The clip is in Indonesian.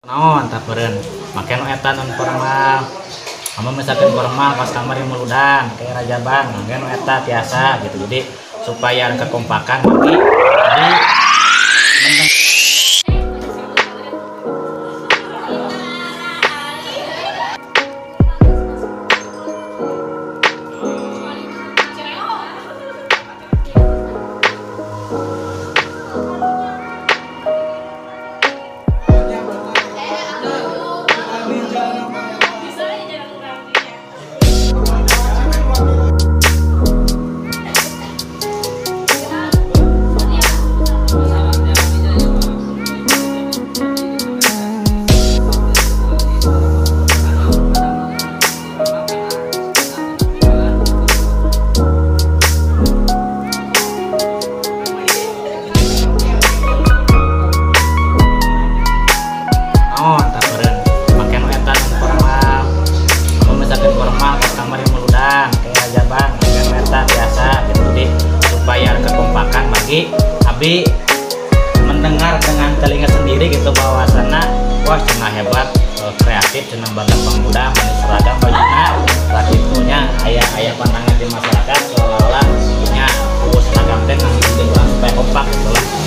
Naon tapeureun make nu eta nun formal. Amun misalkan formal pas kamar yang meludan kayak rajaban make nu eta biasa gitu. Jadi supaya kekompakan bagi Abi mendengar dengan telinga sendiri gitu bahwasannya wah cenah hebat, kreatif, cenah badak pemuda, manis seragam bajunya, lagi itunya ayah pandangan di masyarakat seolah-olah punya seragam teh nang orang supaya kompak gitu lah.